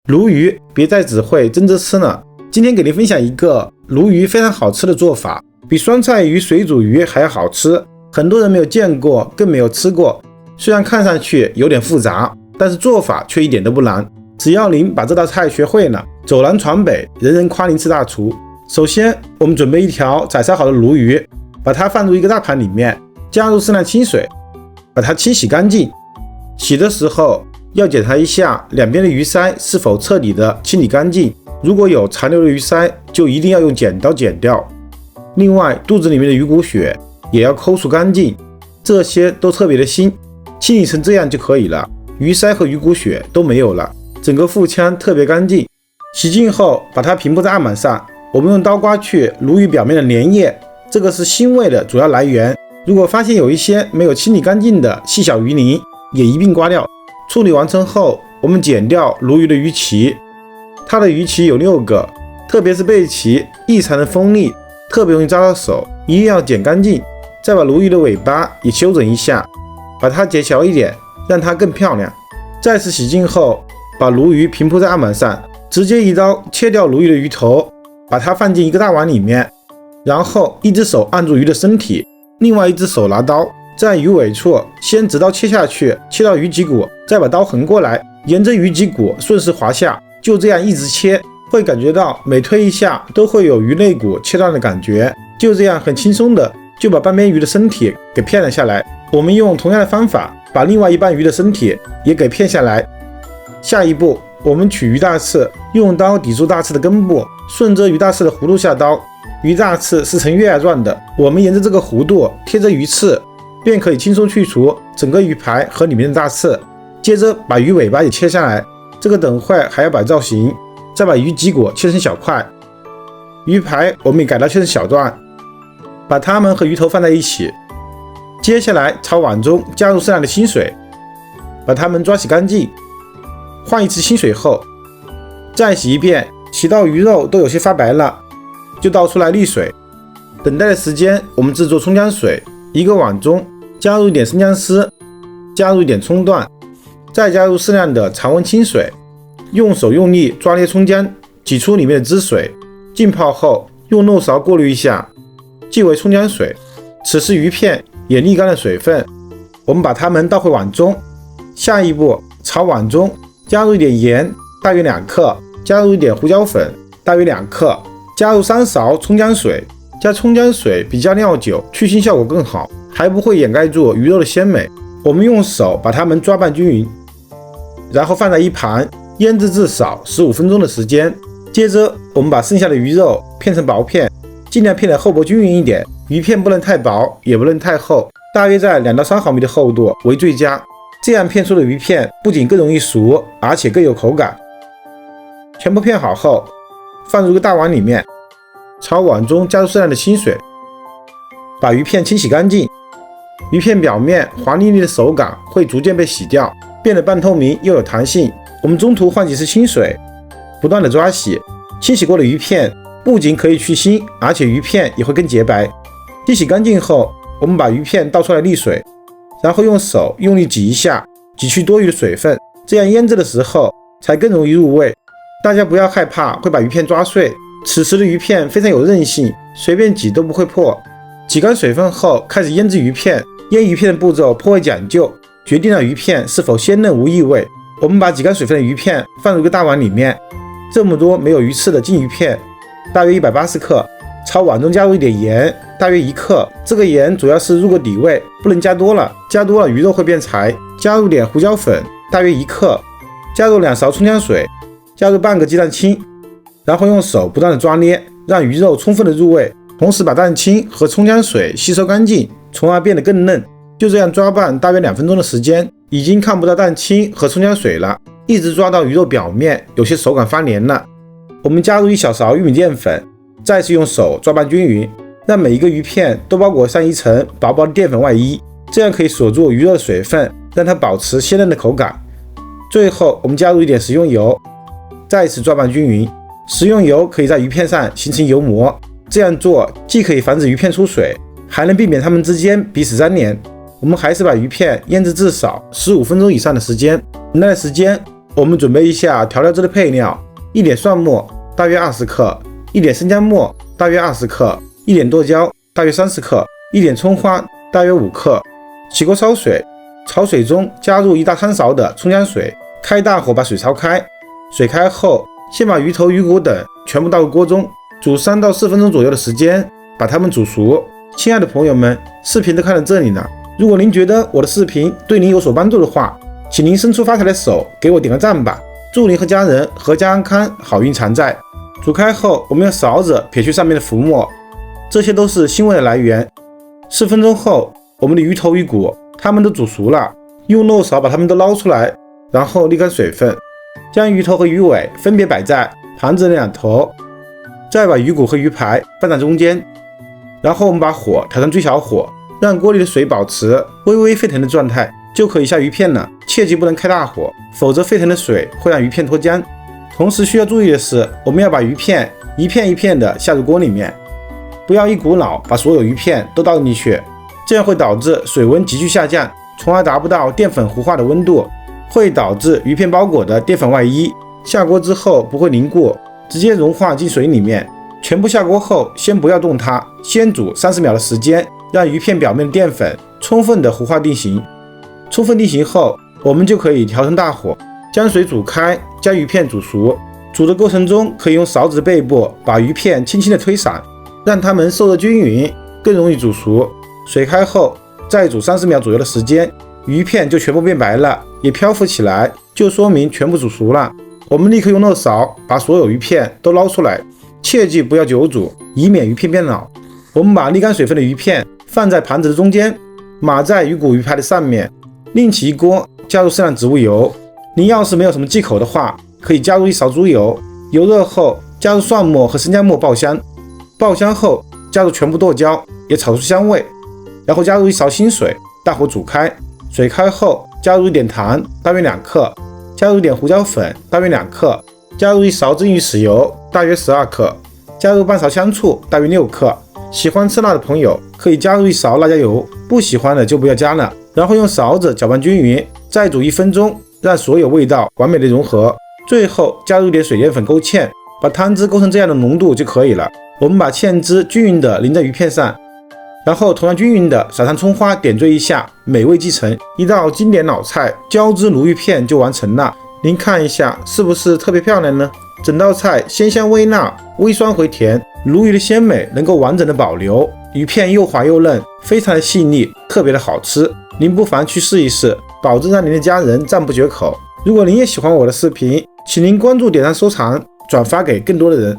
鲈鱼别再只会蒸着吃了，今天给您分享一个鲈鱼非常好吃的做法，比酸菜鱼、水煮鱼还要好吃。很多人没有见过，更没有吃过。虽然看上去有点复杂，但是做法却一点都不难。只要您把这道菜学会了，走南闯北，人人夸您是大厨。首先，我们准备一条宰杀好的鲈鱼，把它放入一个大盘里面，加入适量清水，把它清洗干净。洗的时候要检查一下两边的鱼鳃是否彻底的清理干净，如果有残留的鱼鳃，就一定要用剪刀剪掉。另外，肚子里面的鱼骨血也要抠除干净，这些都特别的腥，清理成这样就可以了。鱼鳃和鱼骨血都没有了，整个腹腔特别干净。洗净后，把它平铺在案板上，我们用刀刮去鲈鱼表面的粘液，这个是腥味的主要来源。如果发现有一些没有清理干净的细小鱼鳞，也一并刮掉。处理完成后，我们剪掉鲈鱼的鱼鳍，它的鱼鳍有6个，特别是背鳍异常的锋利，特别容易扎到手，一定要剪干净。再把鲈鱼的尾巴也修整一下，把它剪小一点，让它更漂亮。再次洗净后，把鲈鱼平铺在案板上，直接一刀切掉鲈鱼的鱼头，把它放进一个大碗里面，然后一只手按住鱼的身体，另外一只手拿刀，在鱼尾处先直刀切下去，切到鱼脊骨，再把刀横过来，沿着鱼脊骨顺势滑下，就这样一直切，会感觉到每推一下都会有鱼肋骨切断的感觉。就这样很轻松的就把半边鱼的身体给片了下来。我们用同样的方法把另外一半鱼的身体也给片下来。下一步，我们取鱼大刺，用刀抵住大刺的根部，顺着鱼大刺的弧度下刀。鱼大刺是呈月牙状的，我们沿着这个弧度贴着鱼刺，便可以轻松去除整个鱼排和里面的大刺。接着把鱼尾巴也切下来，这个等会还要摆造型。再把鱼脊骨切成小块，鱼排我们也改刀切成小段，把它们和鱼头放在一起。接下来朝碗中加入适量的清水，把它们抓洗干净。换一次清水后，再洗一遍，洗到鱼肉都有些发白了，就倒出来沥水。等待的时间，我们制作葱姜水。一个碗中加入一点生姜丝，加入一点葱段，再加入适量的常温清水，用手用力抓捏葱姜，挤出里面的汁水。浸泡后用漏勺过滤一下，即为葱姜水。此时鱼片也沥干了水分，我们把它们倒回碗中。下一步，朝碗中加入一点盐，大约2克，加入一点胡椒粉，大约2克，加入3勺葱姜水。加葱姜水比加料酒去腥效果更好，还不会掩盖住鱼肉的鲜美。我们用手把它们抓拌均匀，然后放在一旁腌制至少15分钟的时间。接着我们把剩下的鱼肉片成薄片，尽量片的厚薄均匀一点，鱼片不能太薄也不能太厚，大约在2到3毫米的厚度为最佳。这样片出的鱼片不仅更容易熟，而且更有口感。全部片好后，放入个大碗里面，朝碗中加入适量的清水，把鱼片清洗干净。鱼片表面滑腻腻的手感会逐渐被洗掉，变得半透明又有弹性。我们中途换几次清水，不断的抓洗。清洗过的鱼片不仅可以去腥，而且鱼片也会更洁白。清洗干净后，我们把鱼片倒出来沥水，然后用手用力挤一下，挤去多余的水分，这样腌制的时候才更容易入味。大家不要害怕会把鱼片抓碎，此时的鱼片非常有韧性，随便挤都不会破。挤干水分后，开始腌制鱼片。腌鱼片的步骤颇为讲究，决定了鱼片是否鲜嫩无异味。我们把挤干水分的鱼片放入一个大碗里面，这么多没有鱼刺的净鱼片大约180克，朝碗中加入一点盐，大约1克。这个盐主要是入个底味，不能加多了，加多了鱼肉会变柴。加入点胡椒粉，大约1克，加入2勺葱姜水，加入半个鸡蛋清，然后用手不断的抓捏，让鱼肉充分的入味，同时把蛋清和葱姜水吸收干净，从而变得更嫩。就这样抓拌大约2分钟的时间，已经看不到蛋清和葱姜水了，一直抓到鱼肉表面有些手感发黏了。我们加入1小勺玉米淀粉，再次用手抓拌均匀，让每一个鱼片都包裹上一层薄薄的淀粉外衣，这样可以锁住鱼肉的水分，让它保持鲜嫩的口感。最后我们加入一点食用油，再次抓拌均匀。食用油可以在鱼片上形成油膜，这样做既可以防止鱼片出水，还能避免它们之间彼此粘连。我们还是把鱼片腌制至少15分钟以上的时间。等待的时间我们准备一下调料汁的配料：一点蒜末，大约20克；一点生姜末，大约20克；一点剁椒，大约30克；一点葱花，大约5克。起锅烧水，炒水中加入1大汤勺的葱姜水，开大火把水烧开。水开后，先把鱼头、鱼骨等全部倒入锅中，煮3到4分钟左右的时间，把它们煮熟。亲爱的朋友们，视频都看到这里了，如果您觉得我的视频对您有所帮助的话，请您伸出发财的手给我点个赞吧。祝您和家人阖家安康，好运常在。煮开后，我们用勺子撇去上面的浮沫，这些都是腥味的来源。4分钟后，我们的鱼头、鱼骨它们都煮熟了，用漏勺把它们都捞出来，然后沥干水分，将鱼头和鱼尾分别摆在盘子的两头，再把鱼骨和鱼排放在中间，然后我们把火调成最小火，让锅里的水保持微微沸腾的状态，就可以下鱼片了。切记不能开大火，否则沸腾的水会让鱼片脱浆。同时需要注意的是，我们要把鱼片一片一片的下入锅里面，不要一股脑把所有鱼片都倒进去，这样会导致水温急剧下降，从而达不到淀粉糊化的温度，会导致鱼片包裹的淀粉外溢。下锅之后不会凝固，直接融化进水里面。全部下锅后，先不要动它，先煮30秒的时间，让鱼片表面的淀粉充分的糊化定型。充分定型后，我们就可以调成大火，将水煮开，将鱼片煮熟。煮的过程中，可以用勺子的背部把鱼片轻轻的推散，让它们受热均匀，更容易煮熟。水开后，再煮30秒左右的时间，鱼片就全部变白了，也漂浮起来，就说明全部煮熟了。我们立刻用漏勺把所有鱼片都捞出来，切记不要久煮，以免鱼片变老。我们把沥干水分的鱼片放在盘子的中间，码在鱼骨鱼排的上面，另起一锅，加入适量植物油。您要是没有什么忌口的话，可以加入1勺猪油。油热后，加入蒜末和生姜末爆香。爆香后，加入全部剁椒，也炒出香味。然后加入1勺清水，大火煮开。水开后，加入1点糖，大约2克；加入1点胡椒粉，大约2克；加入1勺蒸鱼豉油，大约12克；加入半勺香醋，大约6克。喜欢吃辣的朋友可以加入1勺辣椒油，不喜欢的就不要加了。然后用勺子搅拌均匀，再煮1分钟，让所有味道完美的融合。最后加入1点水淀粉勾芡，把汤汁勾成这样的浓度就可以了。我们把芡汁均匀的淋在鱼片上，然后同样均匀的撒上葱花，点缀一下，美味继承。一道经典老菜椒汁鲈鱼片就完成了。您看一下是不是特别漂亮呢？整道菜鲜香微辣，微酸回甜，鲈鱼的鲜美能够完整的保留，鱼片又滑又嫩，非常的细腻，特别的好吃。您不妨去试一试，保证让您的家人赞不绝口。如果您也喜欢我的视频，请您关注、点赞、收藏、转发给更多的人。